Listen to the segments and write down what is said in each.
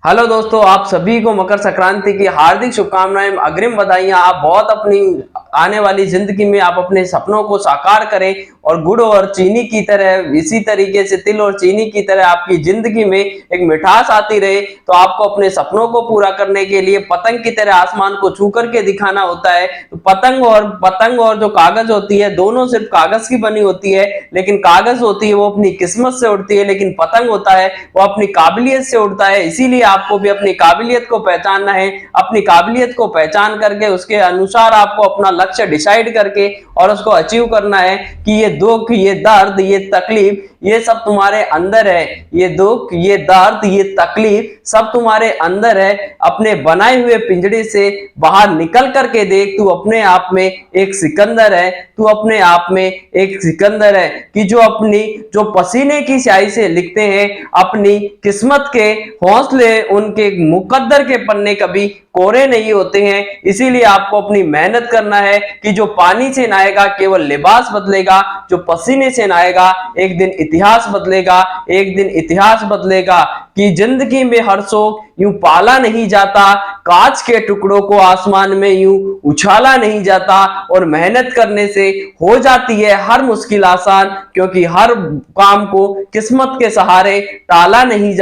Hello दोस्तों, आप सभी को मकर संक्रांति की हार्दिक शुभकामनाएं, अग्रिम बधाइयां। आप बहुत अपनी आने वाली जिंदगी में आप अपने सपनों को साकार करें और गुड़ और चीनी की तरह, इसी तरीके से तिल और चीनी की तरह आपकी जिंदगी में एक मिठास आती रहे। तो आपको अपने सपनों को पूरा करने के लिए पतंग की तरह आसमान को छू करके दिखाना होता है। तो पतंग और जो कागज होती है, दोनों सिर्फ कागज की बनी होती है, लेकिन कागज होती है वो अपनी किस्मत से उड़ती है, लेकिन पतंग होता है वो अपनी काबिलियत से उड़ता है। इसीलिए आपको भी अपनी काबिलियत को पहचानना है। अपनी काबिलियत को पहचान करके उसके अनुसार आपको अपना लक्ष्य डिसाइड करके और उसको अचीव करना है कि ये दुख, ये दर्द, ये तकलीफ, ये सब तुम्हारे अंदर है। ये दुख, ये दर्द, ये तकलीफ सब तुम्हारे अंदर है। अपने बनाए हुए पिंजड़े से बाहर निकल करके देख, तू अपने आप में एक सिकंदर है। तू अपने आप में एक सिकंदर है कि जो पसीने की स्याही से लिखते हैं अपनी किस्मत के हौसले, उनके मुकद्दर के पन्ने कभी कोरे नहीं होते हैं। इसीलिए आपको अपनी मेहनत करना है कि जो पानी से नहाएगा केवल लिबास बदलेगा, जो पसीने से नहाएगा एक दिन इतिहास बदलेगा, एक दिन इतिहास बदलेगा। कि जिंदगी में हर शौक यूं पाला नहीं जाता, कांच के टुकड़ों को आसमान में यूं उछाला नहीं जाता, और मेहनत करने से हो जाती है हर मुश्किल आसान, क्योंकि हर काम को किस्मत के सहारे टाला नहीं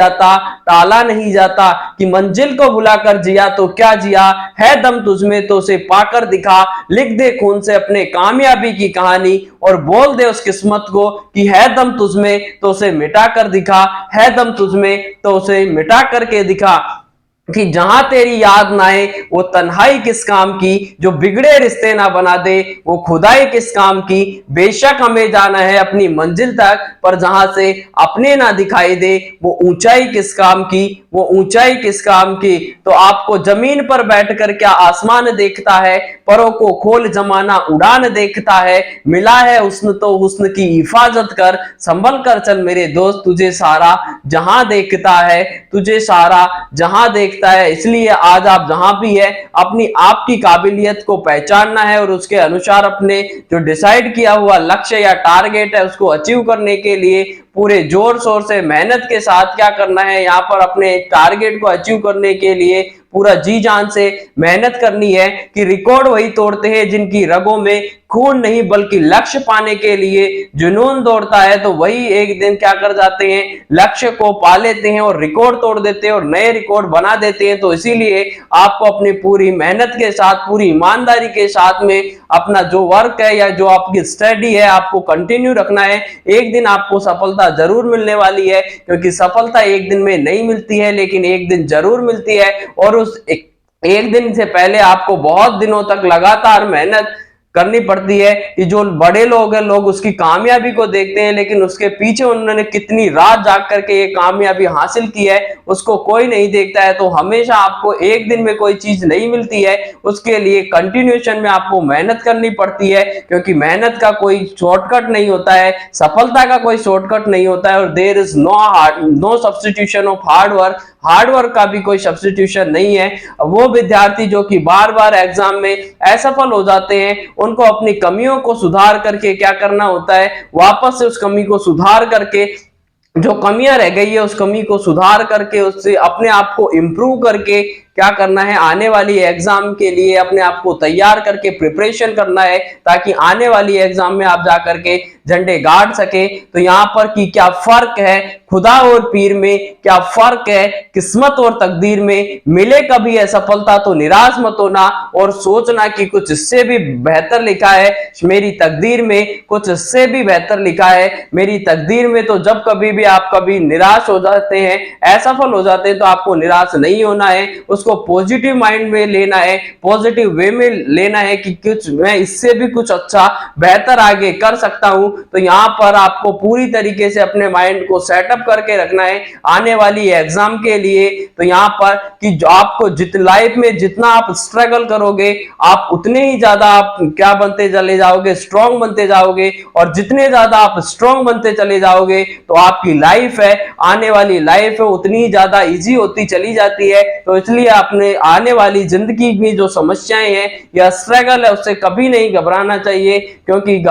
जाता। कि मंजिल को बुलाकर जिया तो क्या जिया, है दम तुझमें तो उसे पाकर दिखा। लिख दे खून से अपने कामयाबी की कहानी और बोल दे उस किस्मत को कि है दम तुझमें तो उसे मिटा कर दिखा, है दम तुझमें तो उसे मिटा करके दिखा। कि जहां तेरी याद ना आए वो तन्हाई किस काम की, जो बिगड़े रिश्ते ना बना दे वो खुदाई किस काम की। बेशक हमें जाना है अपनी मंजिल तक, पर जहां से अपने ना दिखाई दे वो ऊंचाई किस काम की, वो ऊंचाई किस काम की। तो आपको जमीन पर बैठकर क्या आसमान देखता है, परों को खोल जमाना उड़ान देखता है। मिला है हुस्न तो हुस्न की हिफाजत कर, संभल कर चल मेरे दोस्त, तुझे सारा जहां देखता है, तुझे सारा जहां देखता है। इसलिए आज आप जहां भी है अपनी आपकी काबिलियत को पहचानना है और उसके अनुसार अपने जो डिसाइड किया हुआ लक्ष्य या टारगेट है उसको अचीव करने के लिए पूरे जोर शोर से मेहनत के साथ क्या करना है, यहाँ पर अपने टारगेट को अचीव करने के लिए पूरा जी जान से मेहनत करनी है। कि रिकॉर्ड वही तोड़ते हैं जिनकी रगों में खून नहीं बल्कि लक्ष्य पाने के लिए जुनून दौड़ता है। तो वही एक दिन क्या कर जाते हैं, लक्ष्य को पा लेते हैं और रिकॉर्ड तोड़ देते हैं और नए रिकॉर्ड बना देते हैं। तो इसीलिए आपको अपनी पूरी मेहनत के साथ, पूरी ईमानदारी के साथ में अपना जो वर्क है या जो आपकी स्टडी है आपको कंटिन्यू रखना है। एक दिन आपको सफलता जरूर मिलने वाली है, क्योंकि सफलता एक दिन में नहीं मिलती है लेकिन एक दिन जरूर मिलती है। और उस एक दिन से पहले आपको बहुत दिनों तक लगातार मेहनत करनी पड़ती है। कि जो बड़े लोग हैं, लोग उसकी कामयाबी को देखते हैं, लेकिन उसके पीछे उन्होंने कितनी रात जाग करके ये कामयाबी हासिल की है उसको कोई नहीं देखता है। तो हमेशा आपको एक दिन में कोई चीज नहीं मिलती है, उसके लिए कंटिन्यूएशन में आपको मेहनत करनी पड़ती है, क्योंकि मेहनत का कोई शॉर्टकट नहीं होता है, सफलता का कोई शॉर्टकट नहीं होता है। और there is no substitution of hard work का भी कोई सब्स्टिट्यूशन नहीं है। वो विद्यार्थी जो कि बार बार एग्जाम में असफल हो जाते हैं, उनको अपनी कमियों को सुधार करके क्या करना होता है, वापस से उस कमी को सुधार करके, जो कमियां रह गई है उस कमी को सुधार करके, उससे अपने आप को इंप्रूव करके क्या करना है, आने वाली एग्जाम के लिए अपने आप को तैयार करके प्रिपरेशन करना है, ताकि आने वाली एग्जाम में आप जाकर के झंडे गाड़ सके। तो यहाँ पर कि क्या फर्क है खुदा और पीर में, क्या फर्क है किस्मत और तकदीर में। मिले कभी है सफलता तो निराश मत होना, और सोचना कि कुछ इससे भी बेहतर लिखा है मेरी तकदीर में, कुछ इससे भी बेहतर लिखा है मेरी तकदीर में। तो जब कभी भी आप कभी निराश हो जाते हैं, असफल हो जाते हैं, तो आपको निराश नहीं होना है, उसको पॉजिटिव माइंड में लेना है, पॉजिटिव वे में लेना है कि कुछ मैं इससे भी कुछ अच्छा बेहतर आगे कर सकता हूं। तो यहाँ पर आपको पूरी तरीके से अपने माइंड को सेटअप करके रखना है आने वाली एग्जाम के लिए। तो यहाँ पर कि जो आपको लाइफ में जितना आप स्ट्रगल करोगे, आप उतने ही ज्यादा आप क्या बनते चले जाओगे, स्ट्रॉन्ग बनते जाओगे। और जितने ज्यादा आप स्ट्रॉन्ग बनते चले जाओगे तो आपकी लाइफ है, आने वाली लाइफ है, उतनी ही ज्यादा इजी होती चली जाती है। तो इसलिए अपने आने वाली जिंदगी में जो समस्याएं हैं या स्ट्रगल है उससे कभी नहीं घबराना चाहिए, क्योंकि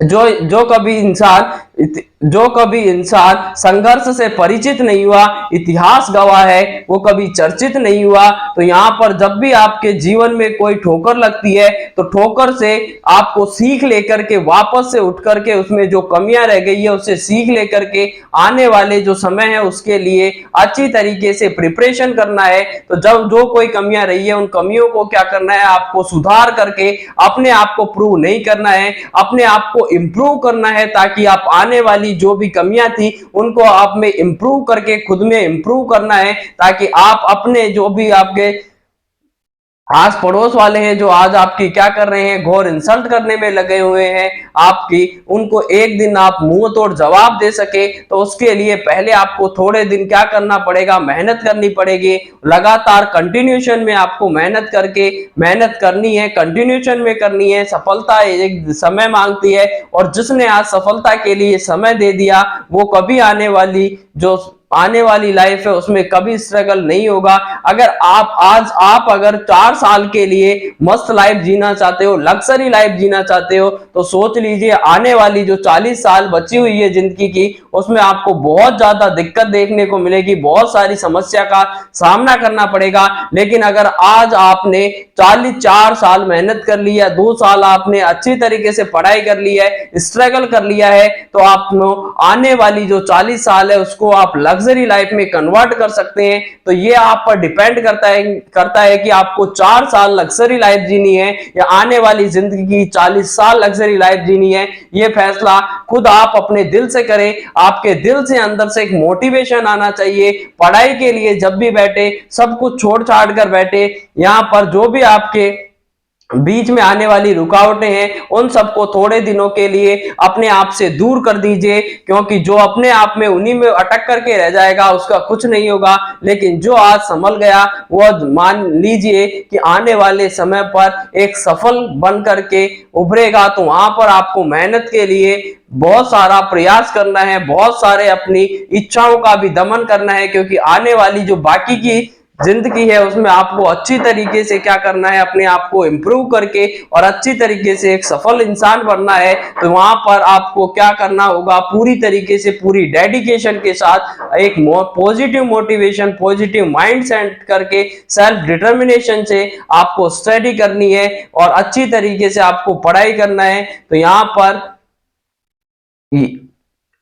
जो कभी इंसान जो कभी इंसान संघर्ष से परिचित नहीं हुआ, इतिहास गवाह है, वो कभी चर्चित नहीं हुआ। तो यहाँ पर जब भी आपके जीवन में कोई ठोकर लगती है तो ठोकर से आपको सीख लेकर के वापस से उठ करके उसमें जो कमियां रह गई है उससे सीख लेकर के आने वाले जो समय है उसके लिए अच्छी तरीके से प्रिपरेशन करना है। तो जब जो कोई कमियां रही है उन कमियों को क्या करना है, आपको सुधार करके अपने आप को प्रूव नहीं करना है, अपने आप को इंप्रूव करना है, ताकि आप आने वाली जो भी कमियां थी उनको आप में इंप्रूव करके खुद में इंप्रूव करना है, ताकि आप अपने जो भी आपके आस पड़ोस वाले हैं जो आज आपकी क्या कर रहे हैं, घोर इंसल्ट करने में लगे हुए हैं आपकी, उनको एक दिन आप मुंह तोड़ जवाब दे सके। तो उसके लिए पहले आपको थोड़े दिन क्या करना पड़ेगा, मेहनत करनी पड़ेगी। लगातार कंटिन्यूशन में आपको मेहनत करनी है, कंटिन्यूशन में करनी है। सफलता एक समय मांगती है और जिसने आज सफलता के लिए समय दे दिया वो कभी आने वाली लाइफ है उसमें कभी स्ट्रगल नहीं होगा। अगर आप अगर 4 साल के लिए मस्त लाइफ जीना चाहते हो, लग्जरी लाइफ जीना चाहते हो, तो सोच लीजिए आने वाली जो 40 साल बची हुई है जिंदगी की उसमें आपको बहुत ज्यादा दिक्कत देखने को मिलेगी, बहुत सारी समस्या का सामना करना पड़ेगा। लेकिन अगर आज आपने 4 साल मेहनत कर लिया, 2 साल आपने अच्छी तरीके से पढ़ाई कर ली है, स्ट्रगल कर लिया है, तो आप आने वाली जो 40 साल है उसको आप लग्जरी लाइफ में कन्वर्ट कर सकते हैं। तो ये आप पर डिपेंड करता है कि आपको 4 साल लग्जरी लाइफ जीनी है या आने वाली जिंदगी की 40 साल लग्जरी लाइफ जीनी है। ये फैसला खुद आप अपने दिल से करें। आपके दिल से अंदर से एक मोटिवेशन आना चाहिए। पढ़ाई के लिए जब भी बैठे सब कुछ छोड़ छाड़ कर बैठे, यहाँ पर जो भी आपके बीच में आने वाली रुकावटें हैं उन सबको थोड़े दिनों के लिए अपने आप से दूर कर दीजिए, क्योंकि जो अपने आप में उन्हीं में अटक करके रह जाएगा उसका कुछ नहीं होगा। लेकिन जो आज संभल गया वो मान लीजिए कि आने वाले समय पर एक सफल बन करके उभरेगा। तो वहां पर आपको मेहनत के लिए बहुत सारा प्रयास करना है, बहुत सारे अपनी इच्छाओं का भी दमन करना है, क्योंकि आने वाली जो बाकी की जिंदगी है उसमें आपको अच्छी तरीके से क्या करना है, अपने आप को इम्प्रूव करके और अच्छी तरीके से एक सफल इंसान बनना है। तो वहां पर आपको क्या करना होगा, पूरी तरीके से पूरी डेडिकेशन के साथ एक positive motivation, positive mind set करके सेल्फ डिटर्मिनेशन से आपको स्टडी करनी है और अच्छी तरीके से आपको पढ़ाई करना है। तो यहाँ पर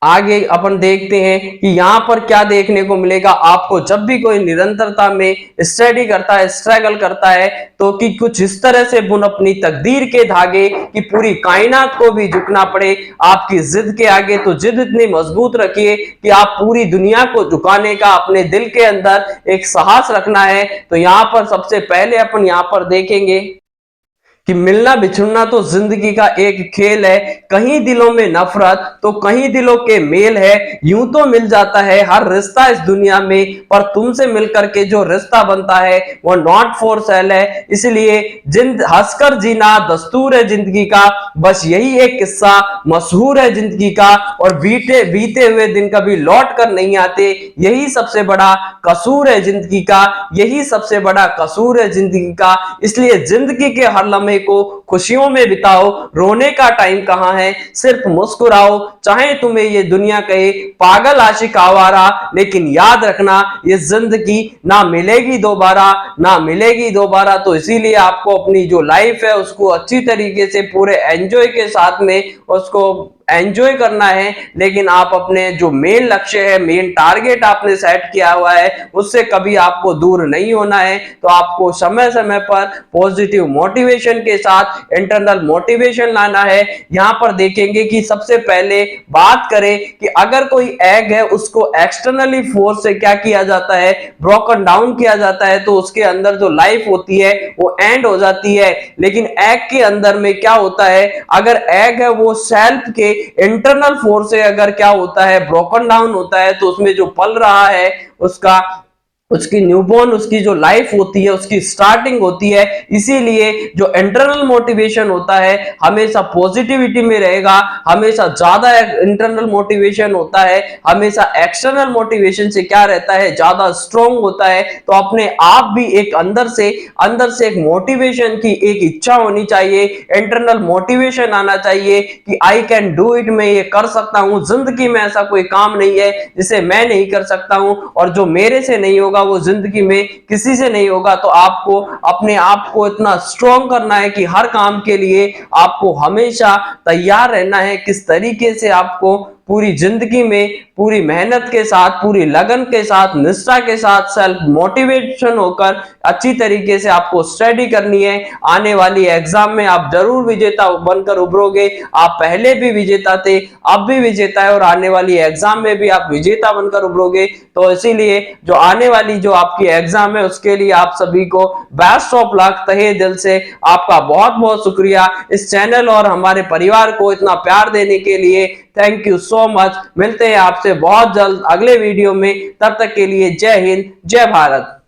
आगे अपन देखते हैं कि यहाँ पर क्या देखने को मिलेगा आपको। जब भी कोई निरंतरता में स्टडी करता है, स्ट्रगल करता है, तो कि कुछ इस तरह से बुन अपनी तकदीर के धागे कि पूरी कायनात को भी झुकना पड़े आपकी जिद के आगे। तो जिद इतनी मजबूत रखिए कि आप पूरी दुनिया को झुकाने का अपने दिल के अंदर एक साहस रखना है। तो यहाँ पर सबसे पहले अपन यहाँ पर देखेंगे कि मिलना बिछड़ना तो जिंदगी का एक खेल है, कहीं दिलों में नफरत तो कहीं दिलों के मेल है। यूं तो मिल जाता है हर रिश्ता इस दुनिया में, पर तुमसे मिलकर के जो रिश्ता बनता है वो नॉट फॉर सेल है। इसलिए हंसकर जीना दस्तूर है जिंदगी का, बस यही एक किस्सा मशहूर है जिंदगी का। और बीते हुए दिन कभी लौट कर नहीं आते, यही सबसे बड़ा कसूर है जिंदगी का, यही सबसे बड़ा कसूर है जिंदगी का। इसलिए जिंदगी के हर लम्हे को खुशियों में बिताओ, रोने का टाइम कहां है, सिर्फ मुस्कुराओ। चाहे तुम्हें ये दुनिया कहे पागल आशिक आवारा, लेकिन याद रखना ये जिंदगी ना मिलेगी दोबारा, ना मिलेगी दोबारा। तो इसीलिए आपको अपनी जो लाइफ है उसको अच्छी तरीके से पूरे एंजॉय के साथ में उसको एंजॉय करना है। लेकिन आप अपने जो मेन लक्ष्य है, मेन टारगेट आपने सेट किया हुआ है, उससे कभी आपको दूर नहीं होना है। तो आपको समय समय पर पॉजिटिव मोटिवेशन के साथ इंटरनल मोटिवेशन लाना है। यहाँ पर देखेंगे कि सबसे पहले बात करें कि अगर कोई एग है उसको एक्सटर्नली फोर्स से क्या किया जाता है, ब्रोकन डाउन किया जाता है, तो उसके अंदर जो लाइफ होती है वो एंड हो जाती है। लेकिन एग के अंदर में क्या होता है, अगर एग है वो सेल्फ के इंटरनल फोर्स से अगर क्या होता है, ब्रोकन डाउन होता है, तो उसमें जो पल रहा है उसका उसकी न्यूबॉर्न उसकी जो लाइफ होती है उसकी स्टार्टिंग होती है। इसीलिए जो इंटरनल मोटिवेशन होता है हमेशा पॉजिटिविटी में रहेगा, हमेशा ज्यादा इंटरनल मोटिवेशन होता है, हमेशा एक्सटर्नल मोटिवेशन से क्या रहता है, ज्यादा स्ट्रॉन्ग होता है। तो अपने आप भी एक अंदर से एक मोटिवेशन की एक इच्छा होनी चाहिए, इंटरनल मोटिवेशन आना चाहिए कि आई कैन डू इट, मैं ये कर सकता हूं, जिंदगी में ऐसा कोई काम नहीं है जिसे मैं नहीं कर सकता हूं, और जो मेरे से नहीं होगा वो जिंदगी में किसी से नहीं होगा। तो आपको अपने आप को इतना स्ट्रॉन्ग करना है कि हर काम के लिए आपको हमेशा तैयार रहना है। किस तरीके से आपको पूरी जिंदगी में पूरी मेहनत के साथ, पूरी लगन के साथ, निष्ठा के साथ, सेल्फ मोटिवेशन होकर अच्छी तरीके से आपको स्टडी करनी है। आने वाली एग्जाम में आप जरूर विजेता बनकर उभरोगे। आप पहले भी विजेता थे, अब भी विजेता है, और आने वाली एग्जाम में भी आप विजेता बनकर उभरोगे। तो इसीलिए जो आने वाली जो आपकी एग्जाम है उसके लिए आप सभी को बेस्ट ऑफ लक। तहे दिल से आपका बहुत बहुत शुक्रिया इस चैनल और हमारे परिवार को इतना प्यार देने के लिए। Thank you so much. मिलते हैं आपसे बहुत जल्द अगले वीडियो में, तब तक के लिए जय हिंद, जय भारत।